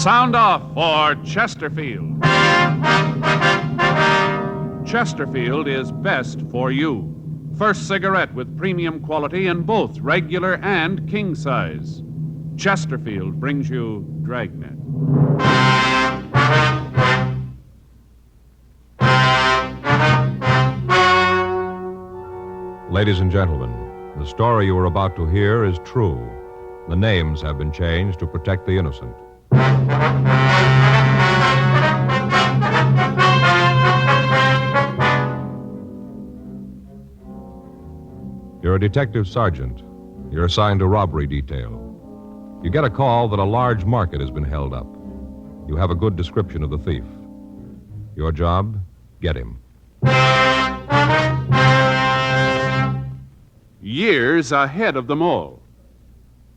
Sound off for Chesterfield. Chesterfield is best for you. First cigarette with premium quality in both regular and king size. Chesterfield brings you Dragnet. Ladies and gentlemen, the story you are about to hear is true. The names have been changed to protect the innocent. You're a detective sergeant. You're assigned to robbery detail. You get a call that a large market has been held up. You have a good description of the thief. Your job? Get him. Years ahead of them all.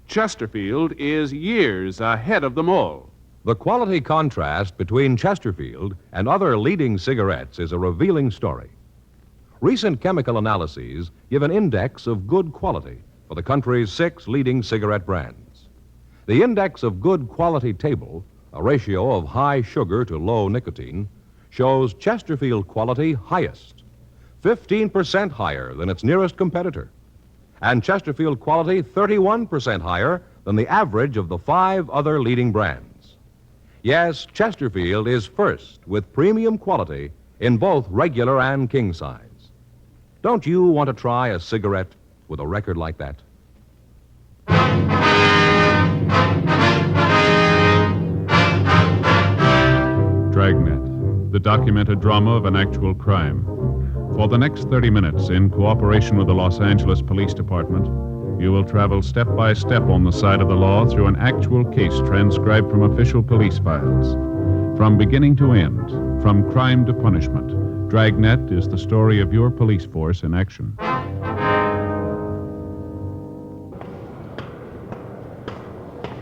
Chesterfield is years ahead of them all. The quality contrast between Chesterfield and other leading cigarettes is a revealing story. Recent chemical analyses give an index of good quality for the country's 6 leading cigarette brands. The index of good quality table, a ratio of high sugar to low nicotine, shows Chesterfield quality highest, 15% higher than its nearest competitor, and Chesterfield quality 31% higher than the average of the 5 other leading brands. Yes, Chesterfield is first with premium quality in both regular and king size. Don't you want to try a cigarette with a record like that? Dragnet, the documented drama of an actual crime. For the next 30 minutes, in cooperation with the Los Angeles Police Department, you will travel step by step on the side of the law through an actual case transcribed from official police files. From beginning to end, from crime to punishment, Dragnet is the story of your police force in action.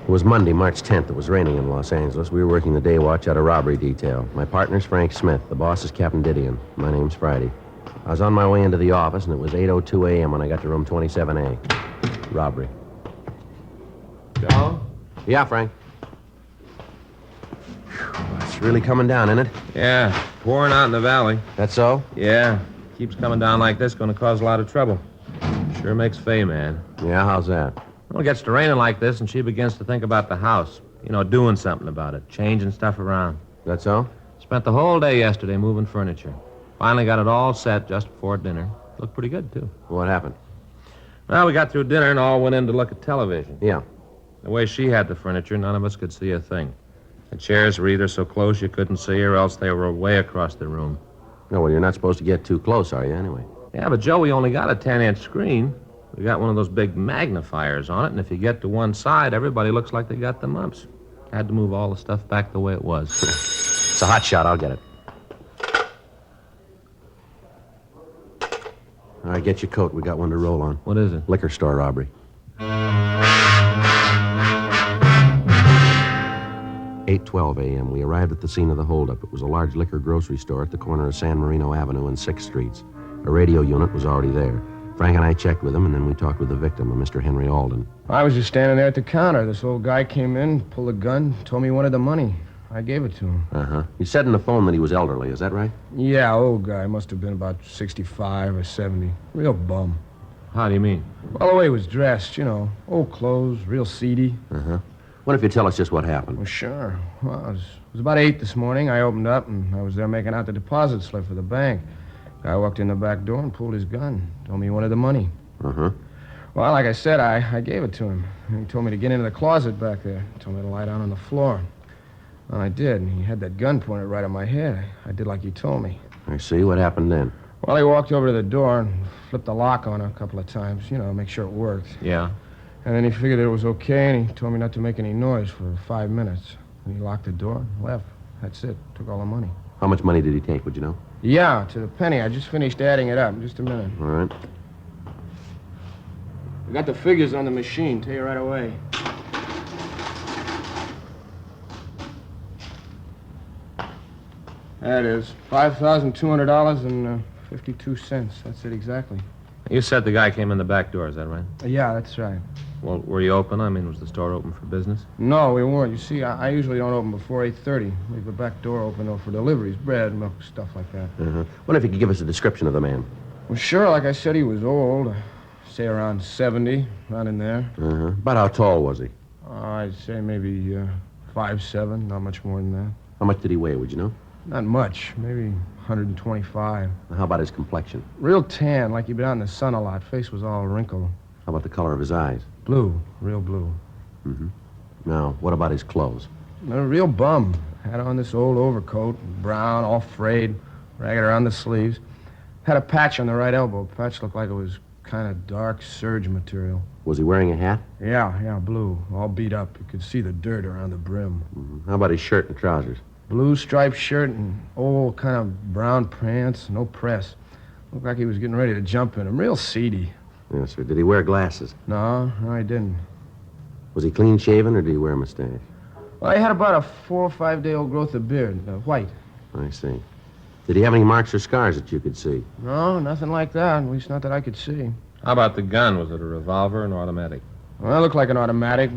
It was Monday, March 10th. It was raining in Los Angeles. We were working the day watch out of robbery detail. My partner's Frank Smith. The boss is Captain Didion. My name's Friday. I was on my way into the office, and it was 8:02 a.m. when I got to room 27A. Robbery. Joe? Yeah, Frank. Whew, it's really coming down, isn't it? Yeah, pouring out in the valley. That's so? Yeah, keeps coming down like this, going to cause a lot of trouble. Sure makes Faye mad. Yeah, how's that? Well, it gets to raining like this, and she begins to think about the house. You know, doing something about it, changing stuff around. That's so? Spent the whole day yesterday moving furniture. Finally got it all set just before dinner. Looked pretty good, too. What happened? Well, we got through dinner and all went in to look at television. Yeah. The way she had the furniture, none of us could see a thing. The chairs were either so close you couldn't see, or else they were way across the room. No, well, you're not supposed to get too close, are you, anyway? Yeah, but Joe, we only got a 10-inch screen. We got one of those big magnifiers on it, and if you get to one side, everybody looks like they got the mumps. Had to move all the stuff back the way it was. It's a hot shot. I'll get it. All right, get your coat. We got one to roll on. What is it? Liquor store robbery. 8:12 a.m. We arrived at the scene of the holdup. It was a large liquor grocery store at the corner of San Marino Avenue and 6th Streets. A radio unit was already there. Frank and I checked with him, and then we talked with the victim, a Mr. Henry Alden. I was just standing there at the counter. This old guy came in, pulled a gun, told me he wanted the money. I gave it to him. Uh-huh. He said in the phone that he was elderly. Is that right? Yeah, old guy. Must have been about 65 or 70. Real bum. How do you mean? Well, the way he was dressed, you know. Old clothes, real seedy. Uh-huh. What if you tell us just what happened? Well, sure. Well, it was about 8 this morning. I opened up, and I was there making out the deposit slip for the bank. Guy walked in the back door and pulled his gun. Told me he wanted the money. Uh-huh. Well, like I said, I gave it to him. He told me to get into the closet back there. Told me to lie down on the floor. Well, I did, and he had that gun pointed right at my head. I did like he told me. I see. What happened then? Well, he walked over to the door and flipped the lock on a couple of times, you know, make sure it worked. Yeah. And then he figured it was okay, and he told me not to make any noise for 5 minutes. And he locked the door and left. That's it. Took all the money. How much money did he take, would you know? Yeah, to the penny. I just finished adding it up. Just a minute. All right. I got the figures on the machine. Tell you right away. That is $5,200 and 52 cents. That's it exactly. You said the guy came in the back door, is that right? Yeah, that's right. Well, were you open? I mean, was the store open for business? No, we weren't. You see, I usually don't open before 8:30. Leave the back door open, though, for deliveries, bread, milk, stuff like that. Wonder if you could give us a description of the man. Well, sure, like I said, he was old. Say around 70, not in there. About how tall was he? I'd say maybe 5'7", not much more than that. How much did he weigh, would you know? Not much, maybe 125. How about his complexion? Real tan, like he'd been out in the sun a lot. Face was all wrinkled. How about the color of his eyes? Blue, real blue. Now, what about his clothes? A real bum. Had on this old overcoat, brown, all frayed, ragged around the sleeves. Had a patch on the right elbow. Patch looked like it was kind of dark serge material. Was he wearing a hat? Yeah, blue, all beat up. You could see the dirt around the brim. How about his shirt and trousers? Blue striped shirt and old kind of brown pants, no press. Looked like he was getting ready to jump in them. Real seedy. Yes, sir. Did he wear glasses? No, he didn't. Was he clean-shaven, or did he wear a mustache? Well, he had about a 4 or 5 day old growth of beard, white. I see. Did he have any marks or scars that you could see? No, nothing like that, at least not that I could see. How about the gun? Was it a revolver or an automatic? Well, it looked like an automatic.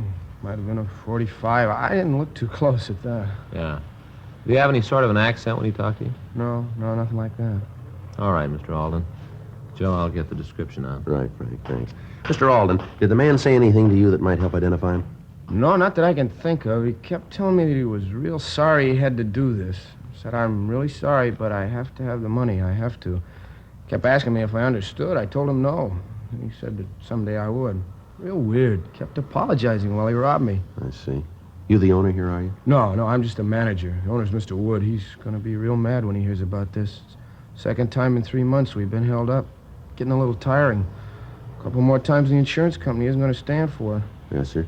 Might have been a 45. I didn't look too close at that. Yeah. Did he have any sort of an accent when he talked to you? No, nothing like that. All right, Mr. Alden. Joe, I'll get the description out. Right, Frank, thanks. Mr. Alden, did the man say anything to you that might help identify him? No, not that I can think of. He kept telling me that he was real sorry he had to do this. Said, I'm really sorry, but I have to have the money. I have to. Kept asking me if I understood. I told him no. He said that someday I would. Real weird. Kept apologizing while he robbed me. I see. You the owner here, are you? No, I'm just a manager. The owner's Mr. Wood. He's going to be real mad when he hears about this. Second time in 3 months we've been held up. Getting a little tiring. A couple more times the insurance company isn't going to stand for it. Yes, sir.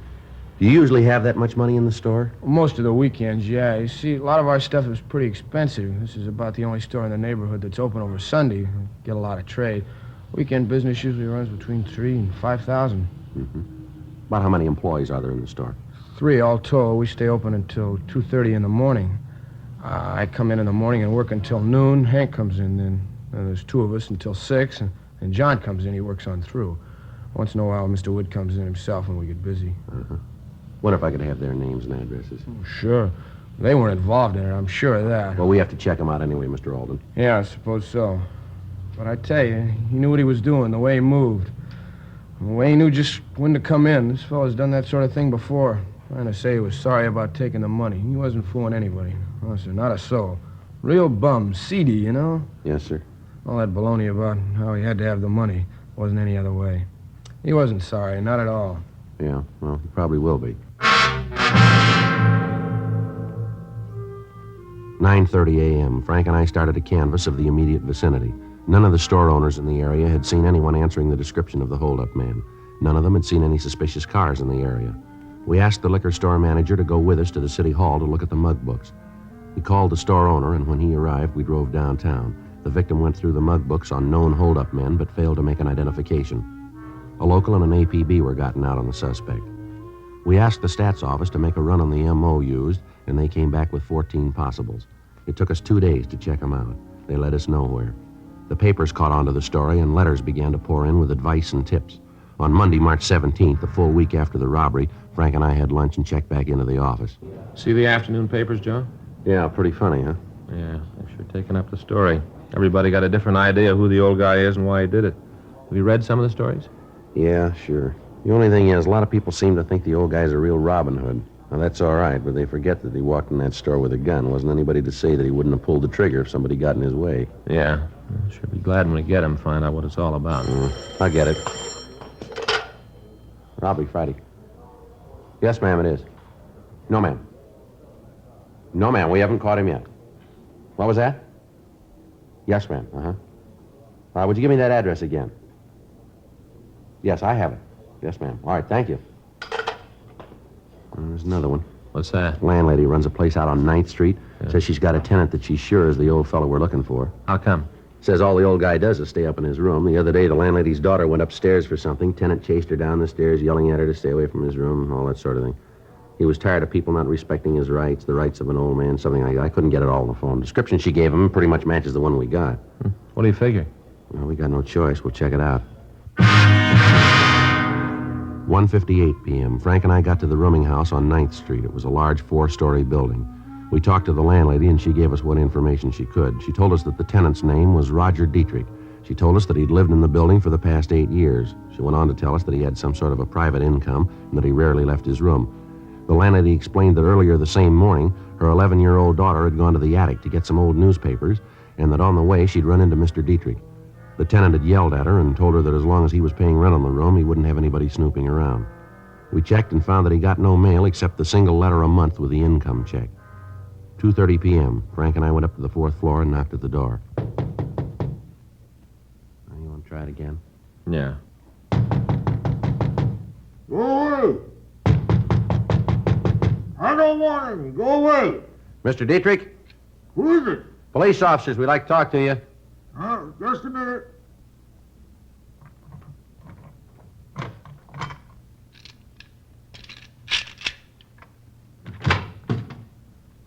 Do you usually have that much money in the store? Most of the weekends, yeah. You see, a lot of our stuff is pretty expensive. This is about the only store in the neighborhood that's open over Sunday. We get a lot of trade. Weekend business usually runs between 3,000 and 5,000. About how many employees are there in the store? 3 all told. We stay open until 2:30 in the morning. I come in the morning and work until noon. Hank comes in, then there's 2 of us until 6, and John comes in. He works on through. Once in a while, Mr. Wood comes in himself when we get busy. Wonder if I could have their names and addresses. Sure. They weren't involved in it, I'm sure of that. Well, we have to check them out anyway, Mr. Alden. Yeah, I suppose so. But I tell you, he knew what he was doing, the way he moved. The way he knew just when to come in. This fellow's done that sort of thing before. Trying to say he was sorry about taking the money. He wasn't fooling anybody. No, sir, not a soul. Real bum, seedy, you know? Yes, sir. All that baloney about how he had to have the money wasn't any other way. He wasn't sorry, not at all. Yeah, well, he probably will be. 9:30 a.m. Frank and I started a canvass of the immediate vicinity. None of the store owners in the area had seen anyone answering the description of the holdup man. None of them had seen any suspicious cars in the area. We asked the liquor store manager to go with us to the city hall to look at the mug books. He called the store owner, and when he arrived, we drove downtown. The victim went through the mug books on known holdup men, but failed to make an identification. A local and an APB were gotten out on the suspect. We asked the stats office to make a run on the MO used, and they came back with 14 possibles. It took us 2 days to check them out. They led us nowhere. The papers caught on to the story, and letters began to pour in with advice and tips. On Monday, March 17th, a full week after the robbery, Frank and I had lunch and checked back into the office. See the afternoon papers, Joe? Yeah, pretty funny, huh? Yeah, they've sure taken up the story. Everybody got a different idea who the old guy is and why he did it. Have you read some of the stories? Yeah, sure. The only thing is, a lot of people seem to think the old guy's a real Robin Hood. Now, that's all right, but they forget that he walked in that store with a gun. Wasn't anybody to say that he wouldn't have pulled the trigger if somebody got in his way. Yeah. I'll sure be glad when we get him, find out what it's all about. I get it. Robbery Friday. Yes, ma'am, it is. No, ma'am. No, ma'am, we haven't caught him yet. What was that? Yes, ma'am. All right, would you give me that address again? Yes, I have it. Yes, ma'am. All right, thank you. There's another one. What's that? Landlady runs a place out on 9th Street. Yeah. Says she's got a tenant that she's sure is the old fellow we're looking for. How come? Says all the old guy does is stay up in his room. The other day, the landlady's daughter went upstairs for something. Tenant chased her down the stairs, yelling at her to stay away from his room, all that sort of thing. He was tired of people not respecting his rights, the rights of an old man, something like that. I couldn't get it all on the phone. Description she gave him pretty much matches the one we got. What do you figure? Well, we got no choice. We'll check it out. 1:58 p.m. Frank and I got to the rooming house on 9th Street. It was a large 4-story building. We talked to the landlady, and she gave us what information she could. She told us that the tenant's name was Roger Dietrich. She told us that he'd lived in the building for the past 8 years. She went on to tell us that he had some sort of a private income and that he rarely left his room. The landlady explained that earlier the same morning, her 11-year-old daughter had gone to the attic to get some old newspapers, and that on the way she'd run into Mr. Dietrich. The tenant had yelled at her and told her that as long as he was paying rent on the room, he wouldn't have anybody snooping around. We checked and found that he got no mail except the single letter a month with the income check. 2:30 p.m. Frank and I went up to the 4th floor and knocked at the door. You want to try it again? Yeah. Go away! I don't want any. Go away! Mr. Dietrich? Who is it? Police officers, we'd like to talk to you. Just a minute.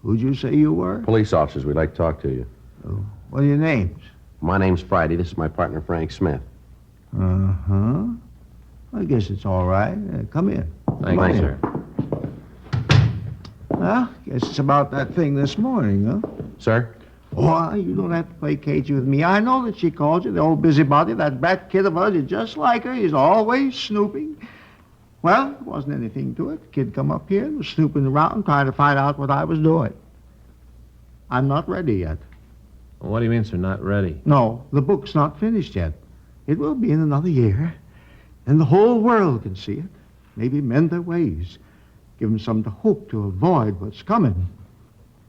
Who'd you say you were? Police officers, we'd like to talk to you. Oh, what are your names? My name's Friday. This is my partner, Frank Smith. Uh-huh. I guess it's all right. Come in. Thank you, sir. Well, guess it's about that thing this morning, huh? Sir? Why, you don't have to play cagey with me. I know that she called you, the old busybody. That brat kid of hers is just like her. He's always snooping. Well, there wasn't anything to it. The kid come up here and was snooping around trying to find out what I was doing. I'm not ready yet. Well, what do you mean, sir, not ready? No, the book's not finished yet. It will be in another year. And the whole world can see it. Maybe mend their ways. Give them something to hope to avoid what's coming.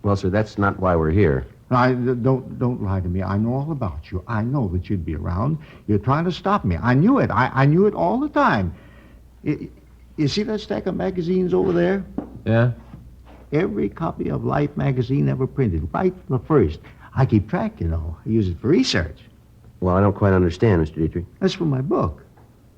Well, sir, that's not why we're here. Don't lie to me. I know all about you. I know that you'd be around. You're trying to stop me. I knew it. I knew it all the time. You see that stack of magazines over there? Yeah? Every copy of Life magazine ever printed, right from the first. I keep track, you know. I use it for research. Well, I don't quite understand, Mr. Dietrich. That's from my book.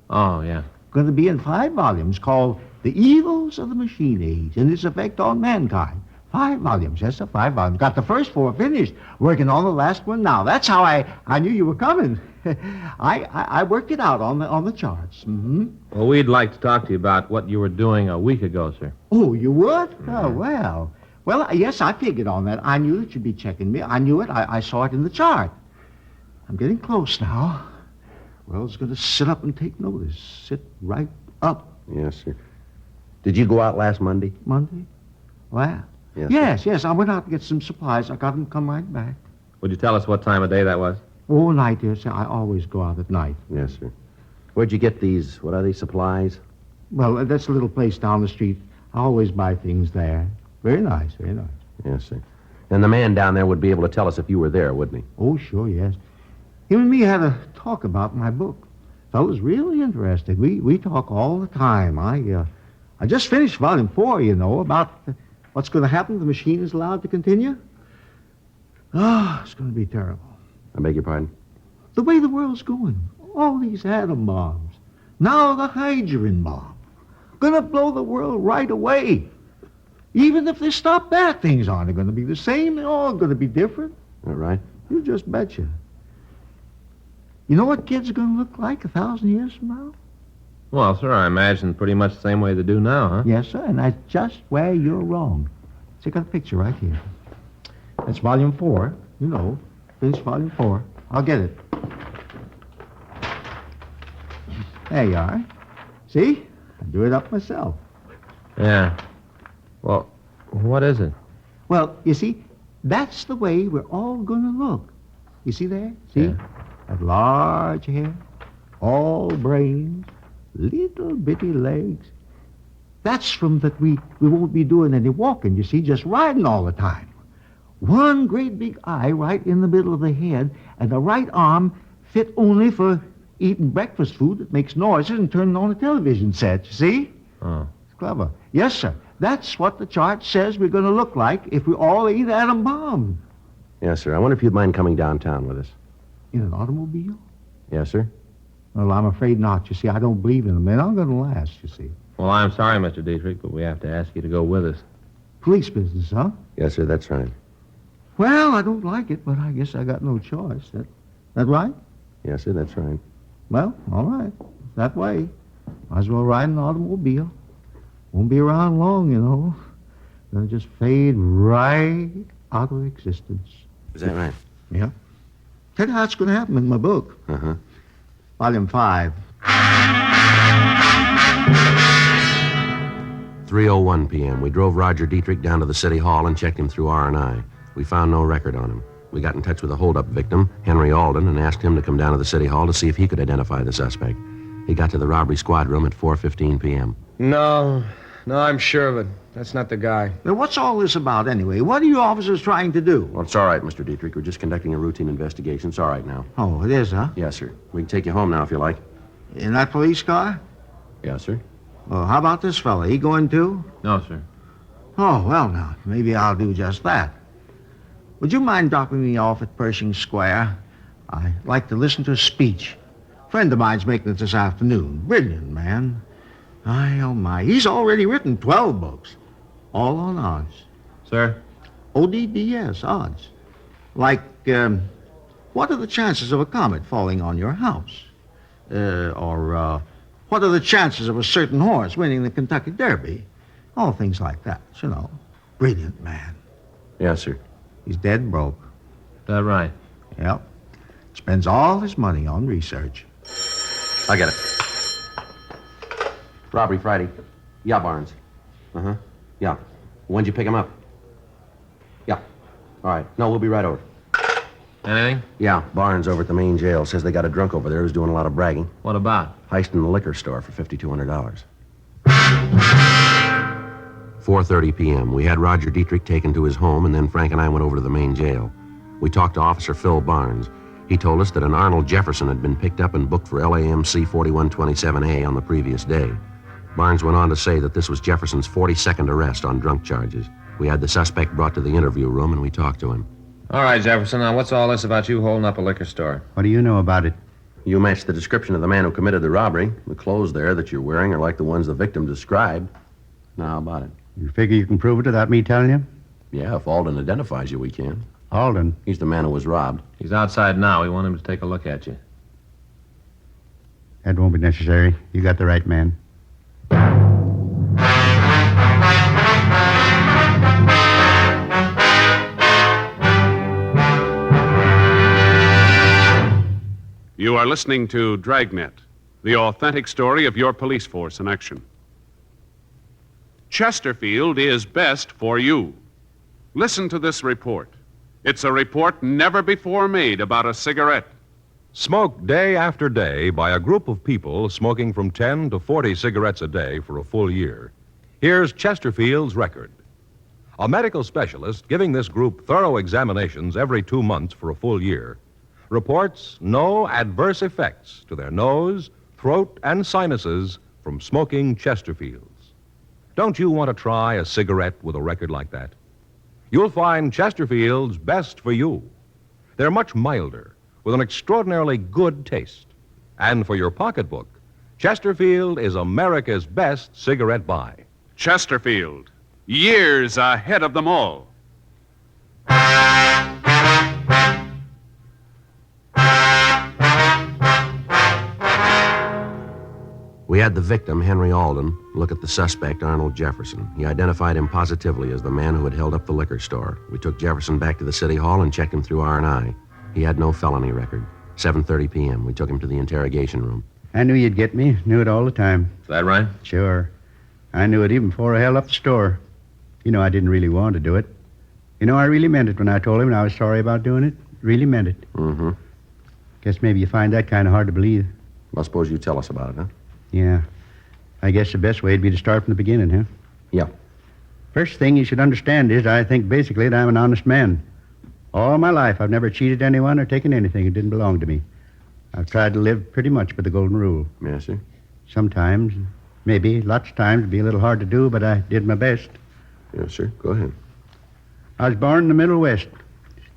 Oh, yeah. Going to be in 5 volumes called The Evils of the Machine Age and Its Effect on Mankind. 5 volumes, yes, sir, 5 volumes. Got the first 4 finished. Working on the last one now. That's how I knew you were coming. I worked it out on the charts. Mm-hmm. Well, we'd like to talk to you about what you were doing a week ago, sir. Oh, you would? Oh, well. Well, yes, I figured on that. I knew that you'd be checking me. I knew it. I saw it in the chart. I'm getting close now. World's going to sit up and take notice. Sit right up. Yes, sir. Did you go out last Monday? Monday? Well, yes. I went out to get some supplies. I got them come right back. Would you tell us what time of day that was? Oh, night, dear sir. I always go out at night. Yes, sir. Where'd you get these, what are these, supplies? Well, that's a little place down the street. I always buy things there. Very nice, very nice. Yes, sir. And the man down there would be able to tell us if you were there, wouldn't he? Oh, sure, yes. Him and me had a talk about my book. Fellow's really interested. We talk all the time. I just finished volume 4, you know, about what's going to happen if the machine is allowed to continue. Oh, it's going to be terrible. I beg your pardon? The way the world's going. All these atom bombs. Now the hydrogen bomb. Gonna blow the world right away. Even if they stop that, things aren't going to be the same. They're all going to be different. All right. You just betcha. You know what kids are going to look like 1,000 years from now? Well, sir, I imagine pretty much the same way they do now, huh? Yes, sir, and that's just where you're wrong. See, I got a picture right here. That's volume 4. You know, finished volume 4. I'll get it. There you are. See? I do it up myself. Yeah. Well, what is it? Well, you see, that's the way we're all going to look. You see there? See? Yeah. That large hair, all brains, little bitty legs. That's from that we won't be doing any walking, you see, just riding all the time. One great big eye right in the middle of the head, and the right arm fit only for eating breakfast food that makes noises and turning on a television set, you see? Oh. It's clever. Yes, sir. That's what the chart says we're going to look like if we all eat atom bombs. Yes, sir. I wonder if you'd mind coming downtown with us. In an automobile? Yes, sir. Well, I'm afraid not. You see, I don't believe in them. They're not going to last, you see. Well, I'm sorry, Mr. Dietrich, but we have to ask you to go with us. Police business, huh? Yes, sir. That's right. Well, I don't like it, but I guess I got no choice. That right? Yes, sir. That's right. Well, all right. That way. Might as well ride an automobile. Won't be around long, you know. Gonna just fade right out of existence. Is that right? Yeah. Tell you how it's gonna happen in my book. Uh-huh. Volume 5. 3:01 p.m. We drove Roger Dietrich down to the city hall and checked him through R&I. We found no record on him. We got in touch with the holdup victim, Henry Alden, and asked him to come down to the city hall to see if he could identify the suspect. He got to the robbery squad room at 4:15 p.m. No, I'm sure of it. That's not the guy. Now, what's all this about, anyway? What are you officers trying to do? Well, it's all right, Mr. Dietrich. We're just conducting a routine investigation. It's all right now. Oh, it is, huh? Yes, sir. We can take you home now if you like. In that police car? Yes, sir. Well, how about this fella? He going too? No, sir. Oh, well, now, maybe I'll do just that. Would you mind dropping me off at Pershing Square? I'd like to listen to a speech. A friend of mine's making it this afternoon. Brilliant, man. Oh, my. He's already written 12 books. All on odds. Sir? ODDS, odds. Like, what are the chances of a comet falling on your house? What are the chances of a certain horse winning the Kentucky Derby? All things like that, you know. Brilliant man. Yes, sir. He's dead broke. That right? Yep. Spends all his money on research. I get it. Robbery Friday. Yeah, Barnes. Uh-huh. Yeah. When'd you pick him up? Yeah. All right. No, we'll be right over. Anything? Yeah, Barnes over at the main jail says they got a drunk over there who's doing a lot of bragging. What about? Heisting the liquor store for $5,200. 4:30 p.m. We had Roger Dietrich taken to his home, and then Frank and I went over to the main jail. We talked to Officer Phil Barnes. He told us that an Arnold Jefferson had been picked up and booked for LAMC 4127A on the previous day. Barnes went on to say that this was Jefferson's 42nd arrest on drunk charges. We had the suspect brought to the interview room, and we talked to him. All right, Jefferson. Now, what's all this about you holding up a liquor store? What do you know about it? You matched the description of the man who committed the robbery. The clothes there that you're wearing are like the ones the victim described. Now, how about it? You figure you can prove it without me telling you? Yeah, if Alden identifies you, we can. Alden. He's the man who was robbed. He's outside now. We want him to take a look at you. That won't be necessary. You got the right man. You are listening to Dragnet, the authentic story of your police force in action. Chesterfield is best for you. Listen to this report. It's a report never before made about a cigarette. Smoked day after day by a group of people smoking from 10 to 40 cigarettes a day for a full year. Here's Chesterfield's record. A medical specialist giving this group thorough examinations every 2 months for a full year reports no adverse effects to their nose, throat, and sinuses from smoking Chesterfields. Don't you want to try a cigarette with a record like that? You'll find Chesterfield's best for you. They're much milder, with an extraordinarily good taste. And for your pocketbook, Chesterfield is America's best cigarette buy. Chesterfield, years ahead of them all. We had the victim, Henry Alden, look at the suspect, Arnold Jefferson. He identified him positively as the man who had held up the liquor store. We took Jefferson back to the city hall and checked him through R&I. He had no felony record. 7:30 p.m. We took him to the interrogation room. I knew you'd get me. Knew it all the time. Is that right? Sure. I knew it even before I held up the store. You know, I didn't really want to do it. You know, I really meant it when I told him I was sorry about doing it. Really meant it. Mm-hmm. Guess maybe you find that kind of hard to believe. Well, suppose you tell us about it, huh? Yeah. I guess the best way would be to start from the beginning, huh? Yeah. First thing you should understand is I think basically that I'm an honest man. All my life, I've never cheated anyone or taken anything that didn't belong to me. I've tried to live pretty much by the golden rule. Yes, sir. Sometimes, maybe, lots of times, it'd be a little hard to do, but I did my best. Yes, sir. Go ahead. I was born in the Middle West.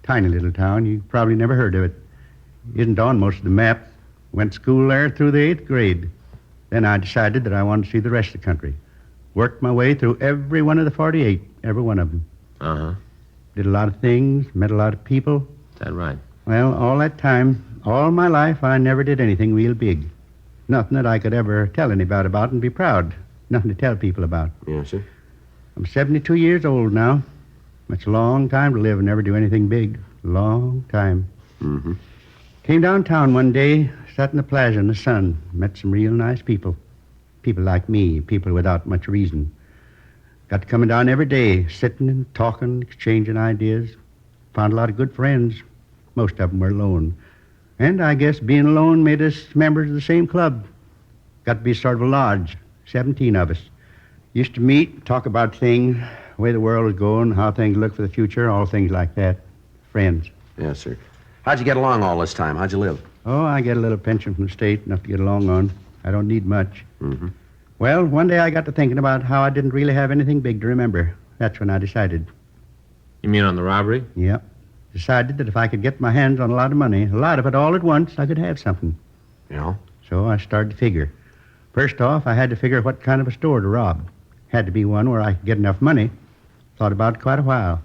Tiny little town. You probably never heard of it. Isn't on most of the map. Went to school there through the 8th grade. Then I decided that I wanted to see the rest of the country. Worked my way through every one of the 48, every one of them. Uh-huh. Did a lot of things, met a lot of people. Is that right? Well, all that time, all my life, I never did anything real big. Nothing that I could ever tell anybody about and be proud. Nothing to tell people about. Yes, sir. I'm 72 years old now. That's a long time to live and never do anything big. Long time. Mm-hmm. Came downtown one day, sat in the plaza in the sun, met some real nice people. People like me, people without much reason. Got to coming down every day, sitting and talking, exchanging ideas. Found a lot of good friends. Most of them were alone. And I guess being alone made us members of the same club. Got to be sort of a lodge, 17 of us. Used to meet, talk about things, the way the world was going, how things look for the future, all things like that. Friends. Yes, sir. How'd you get along all this time? How'd you live? Oh, I get a little pension from the state, enough to get along on. I don't need much. Mm-hmm. Well, one day I got to thinking about how I didn't really have anything big to remember. That's when I decided. You mean on the robbery? Yep. Decided that if I could get my hands on a lot of money, a lot of it all at once, I could have something. Yeah? So I started to figure. First off, I had to figure what kind of a store to rob. Had to be one where I could get enough money. Thought about it quite a while.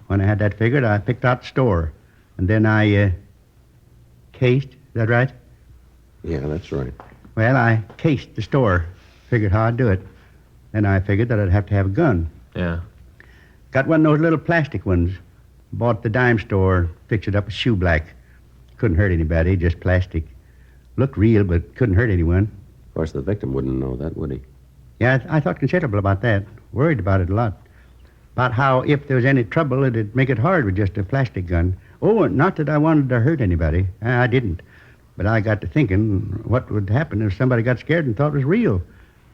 When I had that figured, I picked out the store. And then I, cased. Is that right? Yeah, that's right. Well, I cased the store. Figured how I'd do it. Then I figured that I'd have to have a gun. Yeah. Got one of those little plastic ones. Bought at the dime store, fixed it up with shoe black. Couldn't hurt anybody, just plastic. Looked real, but couldn't hurt anyone. Of course, the victim wouldn't know that, would he? Yeah, I thought considerable about that. Worried about it a lot. About how if there was any trouble, it'd make it hard with just a plastic gun. Oh, not that I wanted to hurt anybody. I didn't. But I got to thinking what would happen if somebody got scared and thought it was real.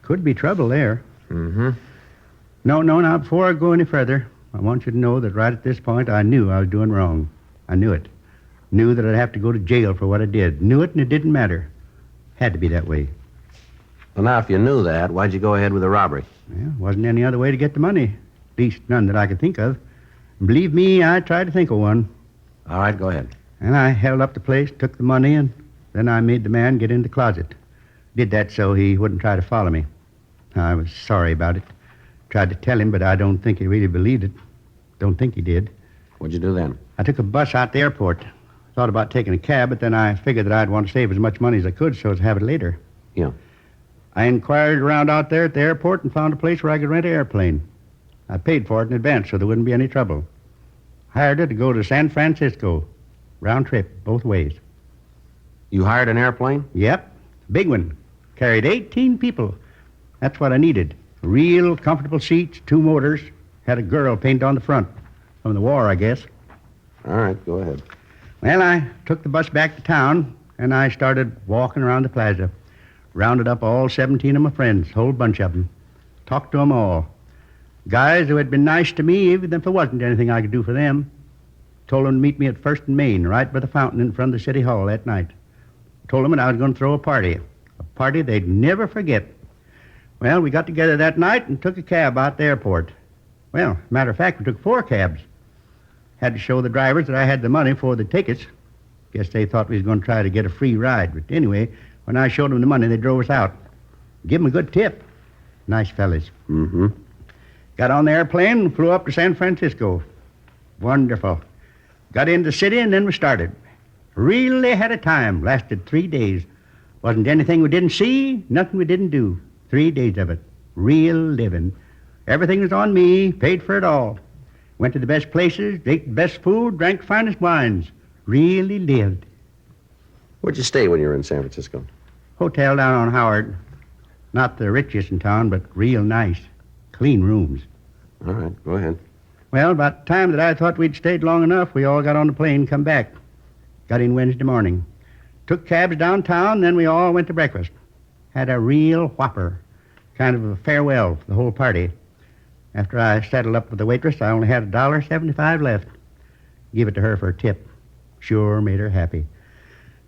Could be trouble there. Mm-hmm. No, now, before I go any further, I want you to know that right at this point, I knew I was doing wrong. I knew it. Knew that I'd have to go to jail for what I did. Knew it, and it didn't matter. Had to be that way. Well, now, if you knew that, why'd you go ahead with the robbery? Well, wasn't any other way to get the money. At least none that I could think of. And believe me, I tried to think of one. All right, go ahead. And I held up the place, took the money, and then I made the man get in the closet. Did that so he wouldn't try to follow me. I was sorry about it. Tried to tell him, but I don't think he really believed it. Don't think he did. What'd you do then? I took a bus out the airport. Thought about taking a cab, but then I figured that I'd want to save as much money as I could so as to have it later. Yeah. I inquired around out there at the airport and found a place where I could rent an airplane. I paid for it in advance so there wouldn't be any trouble. Hired it to go to San Francisco. Round trip, both ways. You hired an airplane? Yep, big one. Carried 18 people. That's what I needed. Real comfortable seats, 2 motors. Had a girl painted on the front. From the war, I guess. All right, go ahead. Well, I took the bus back to town, and I started walking around the plaza. Rounded up all 17 of my friends, whole bunch of them. Talked to them all. Guys who had been nice to me, even if there wasn't anything I could do for them. Told them to meet me at First and Main, right by the fountain in front of the city hall that night. Told them that I was going to throw a party they'd never forget. Well, we got together that night and took a cab out the airport. Well, matter of fact, we took 4 cabs. Had to show the drivers that I had the money for the tickets. Guess they thought we was going to try to get a free ride. But anyway, when I showed them the money, they drove us out. Give them a good tip. Nice fellas. Mm-hmm. Got on the airplane and flew up to San Francisco. Wonderful. Got into the city and then we started. Really had a time. Lasted 3 days. Wasn't anything we didn't see, nothing we didn't do. 3 days of it. Real living. Everything was on me, paid for it all. Went to the best places, ate the best food, drank the finest wines. Really lived. Where'd you stay when you were in San Francisco? Hotel down on Howard. Not the richest in town, but real nice. Clean rooms. All right, go ahead. Well, about the time that I thought we'd stayed long enough, we all got on the plane and come back. Got in Wednesday morning. Took cabs downtown, then we all went to breakfast. Had a real whopper. Kind of a farewell for the whole party. After I settled up with the waitress, I only had $1.75 left. Give it to her for a tip. Sure made her happy.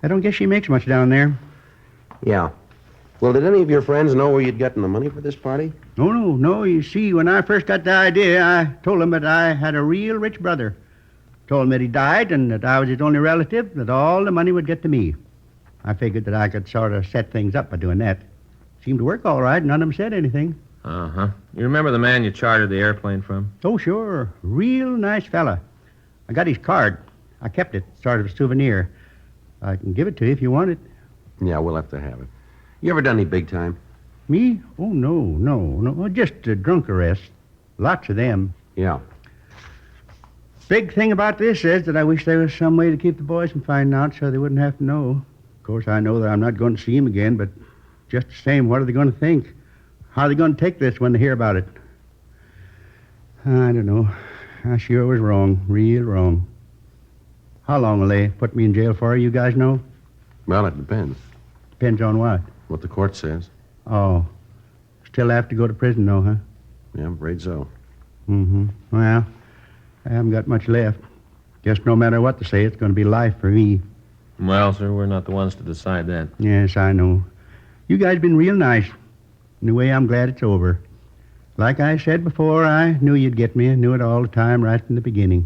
I don't guess she makes much down there. Yeah. Well, did any of your friends know where you'd gotten the money for this party? No. You see, when I first got the idea, I told him that I had a real rich brother. Told him that he died and that I was his only relative, that all the money would get to me. I figured that I could sort of set things up by doing that. Seemed to work all right. None of them said anything. Uh-huh. You remember the man you chartered the airplane from? Oh, sure. Real nice fella. I got his card. I kept it, sort of a souvenir. I can give it to you if you want it. Yeah, we'll have to have it. You ever done any big time? Me? Oh, no. Just drunk arrests. Lots of them. Yeah. Big thing about this is that I wish there was some way to keep the boys from finding out so they wouldn't have to know. Of course, I know that I'm not going to see them again, but just the same, what are they going to think? How are they going to take this when they hear about it? I don't know. I sure was wrong, real wrong. How long will they put me in jail for, you guys know? Well, it depends. Depends on what? What the court says. Oh. Still have to go to prison, though, huh? Yeah, I'm afraid so. Mm-hmm. Well, I haven't got much left. Guess no matter what they say, it's going to be life for me. Well, sir, we're not the ones to decide that. Yes, I know. You guys been real nice. In a way, I'm glad it's over. Like I said before, I knew you'd get me. I knew it all the time right from the beginning.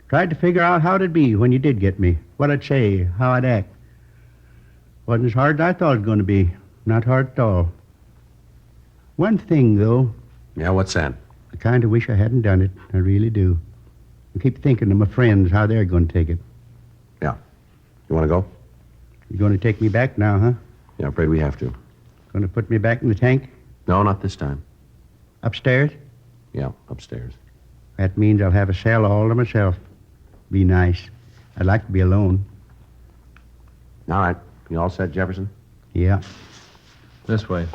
Tried to figure out how it'd be when you did get me. What I'd say, how I'd act. Wasn't as hard as I thought it was going to be. Not hard at all. One thing, though, Yeah, what's that? I kind of wish I hadn't done it. I really do. I keep thinking of my friends, how they're going to take it. Yeah. You want to go? You're going to take me back now, huh? Yeah, I'm afraid we have to. Going to put me back in the tank? No, not this time. Upstairs? Yeah, upstairs. That means I'll have a cell all to myself. Be nice. I'd like to be alone. All right. You all set, Jefferson? Yeah. This way.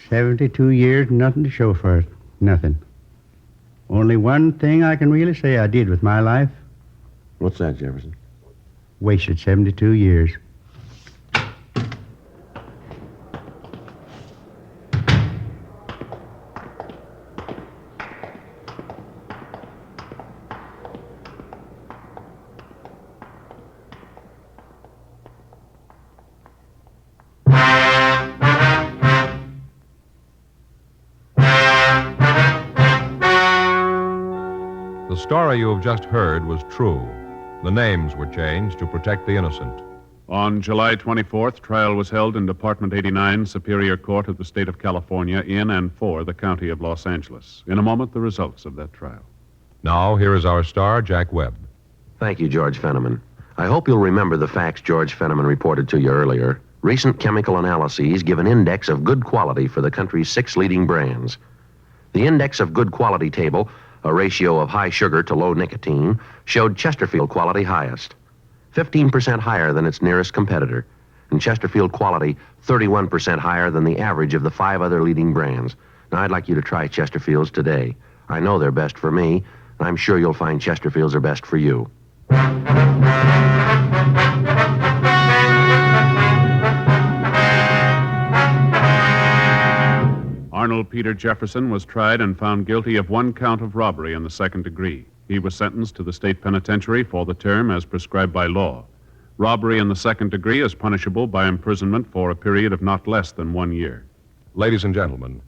72 years, nothing to show for it. Nothing. Only one thing I can really say I did with my life. What's that, Jefferson? Wasted 72 years. The story you have just heard was true. The names were changed to protect the innocent. On July 24th, trial was held in Department 89, Superior Court of the State of California, in and for the County of Los Angeles. In a moment, the results of that trial. Now, here is our star, Jack Webb. Thank you, George Fenneman. I hope you'll remember the facts George Fenneman reported to you earlier. Recent chemical analyses give an index of good quality for the country's 6 leading brands. The index of good quality table, a ratio of high sugar to low nicotine, showed Chesterfield quality highest, 15% higher than its nearest competitor, and Chesterfield quality 31% higher than the average of the 5 other leading brands. Now, I'd like you to try Chesterfields today. I know they're best for me, and I'm sure you'll find Chesterfields are best for you. Arnold Peter Jefferson was tried and found guilty of 1 count of robbery in the 2nd degree. He was sentenced to the state penitentiary for the term as prescribed by law. Robbery in the 2nd degree is punishable by imprisonment for a period of not less than 1 year. Ladies and gentlemen,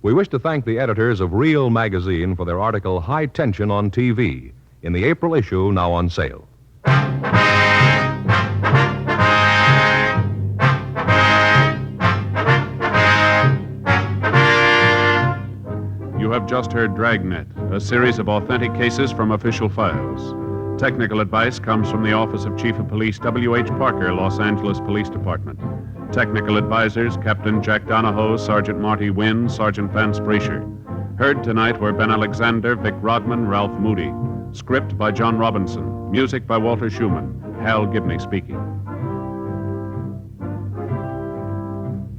we wish to thank the editors of Real Magazine for their article High Tension on TV in the April issue, now on sale. You have just heard Dragnet, a series of authentic cases from official files. Technical advice comes from the Office of Chief of Police W.H. Parker, Los Angeles Police Department. Technical advisors, Captain Jack Donahoe, Sergeant Marty Wynn, Sergeant Vance Brasher. Heard tonight were Ben Alexander, Vic Rodman, Ralph Moody. Script by John Robinson. Music by Walter Schumann. Hal Gibney speaking.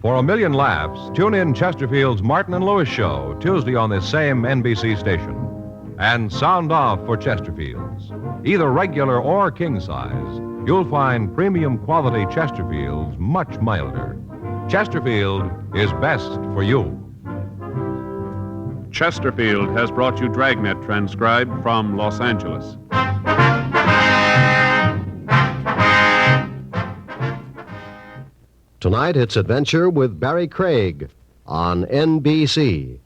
For a million laughs, tune in Chesterfield's Martin and Lewis Show, Tuesday on this same NBC station. And sound off for Chesterfields. Either regular or king size, you'll find premium quality Chesterfields much milder. Chesterfield is best for you. Chesterfield has brought you Dragnet, transcribed from Los Angeles. Tonight, it's Adventure with Barry Craig on NBC.